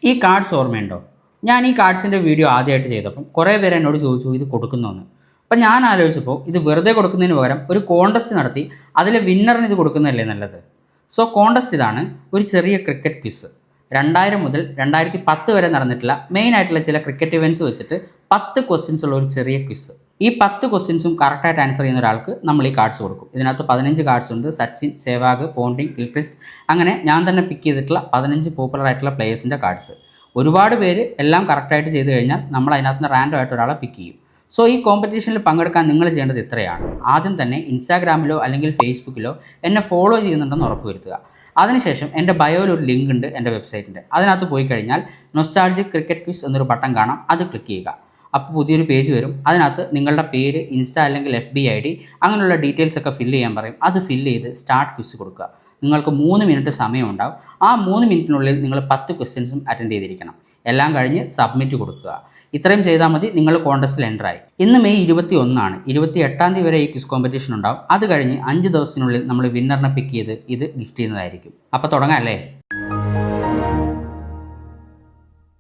ഈ കാർഡ്സ് ഓർമ്മയുണ്ടോ? ഞാൻ ഈ കാർഡ്സിൻ്റെ വീഡിയോ ആദ്യമായിട്ട് ചെയ്തപ്പം കുറേ പേര് എന്നോട് ചോദിച്ചു ഇത് കൊടുക്കുന്നോന്ന്. അപ്പം ഞാൻ ആലോചിച്ചപ്പോൾ ഇത് വെറുതെ കൊടുക്കുന്നതിന് പകരം ഒരു കോൺടെസ്റ്റ് നടത്തി അതിലെ വിന്നറിന് ഇത് കൊടുക്കുന്നതല്ലേ നല്ലത്. സോ കോൺടെസ്റ്റ് ഇതാണ്, ഒരു ചെറിയ ക്രിക്കറ്റ് ക്വിസ്. 2000 മുതൽ 2010 വരെ നടന്നിട്ടുള്ള മെയിൻ ആയിട്ടുള്ള ചില ക്രിക്കറ്റ് ഇവൻറ്റ്സ് വെച്ചിട്ട് 10 ക്വസ്റ്റ്യൻസ് ഉള്ള ഒരു ചെറിയ ക്വിസ്. ഈ 10 ക്വസ്റ്റ്യൻസും കറക്റ്റായിട്ട് ആൻസർ ചെയ്യുന്ന ഒരാൾക്ക് നമ്മൾ ഈ കാർഡ്സ് കൊടുക്കും. ഇതിനകത്ത് 15 കാർഡ്സ് ഉണ്ട്. സച്ചിൻ, സേവാഗ്, പോണ്ടിങ്, ഗിൽക്രിസ്റ്റ്, അങ്ങനെ ഞാൻ തന്നെ പിക്ക് ചെയ്തിട്ടുള്ള 15 പോപ്പുലർ ആയിട്ടുള്ള പ്ലേയേഴ്സിൻ്റെ കാർഡ്സ്. ഒരുപാട് പേര് എല്ലാം കറക്റ്റായിട്ട് ചെയ്ത് കഴിഞ്ഞാൽ നമ്മൾ അതിനകത്ത് നിന്ന് റാൻഡം ആയിട്ട് ഒരാളെ പിക്ക് ചെയ്യും. സോ ഈ കോമ്പറ്റീഷനിൽ പങ്കെടുക്കാൻ നിങ്ങൾ ചെയ്യേണ്ടത് ഇത്രയാണ്. ആദ്യം തന്നെ ഇൻസ്റ്റാഗ്രാമിലോ അല്ലെങ്കിൽ ഫേസ്ബുക്കിലോ എന്നെ ഫോളോ ചെയ്യുന്നുണ്ടെന്ന് ഉറപ്പുവരുത്തുക. അതിനുശേഷം എൻ്റെ ബയോയിൽ ഒരു ലിങ്ക് ഉണ്ട്, എൻ്റെ വെബ്സൈറ്റിൻ്റെ. അതിനകത്ത് പോയി കഴിഞ്ഞാൽ നൊസ്റ്റാൾജിക് ക്രിക്കറ്റ് ക്വിസ് എന്നൊരു ബട്ടൺ കാണാം, അത് ക്ലിക്ക് ചെയ്യുക. അപ്പോൾ പുതിയൊരു പേജ് വരും. അതിനകത്ത് നിങ്ങളുടെ പേര്, ഇൻസ്റ്റ അല്ലെങ്കിൽ FB ID അങ്ങനെയുള്ള ഡീറ്റെയിൽസ് ഒക്കെ ഫില്ല് ചെയ്യാൻ പറയും. അത് ഫില്ല് ചെയ്ത് സ്റ്റാർട്ട് ക്വിസ് കൊടുക്കുക. നിങ്ങൾക്ക് 3 മിനിറ്റ് സമയമുണ്ടാവും. ആ 3 മിനിറ്റിനുള്ളിൽ നിങ്ങൾ 10 ക്വസ്റ്റ്യൻസും അറ്റൻഡ് ചെയ്തിരിക്കണം. എല്ലാം കഴിഞ്ഞ് സബ്മിറ്റ് കൊടുക്കുക. ഇത്രയും ചെയ്താൽ മതി, നിങ്ങൾ കോൺടെസ്റ്റിൽ എൻ്റർ ആയി. ഇന്ന് മെയ് 21 28-ാം തീയതി വരെ ഈ ക്വിസ് കോമ്പറ്റീഷൻ ഉണ്ടാവും. അത് കഴിഞ്ഞ് 5 ദിവസത്തിനുള്ളിൽ നമ്മൾ വിന്നറിനെ പിക്ക് ചെയ്ത് ഇത് ഗിഫ്റ്റ് ചെയ്യുന്നതായിരിക്കും. അപ്പോൾ തുടങ്ങാം അല്ലേ?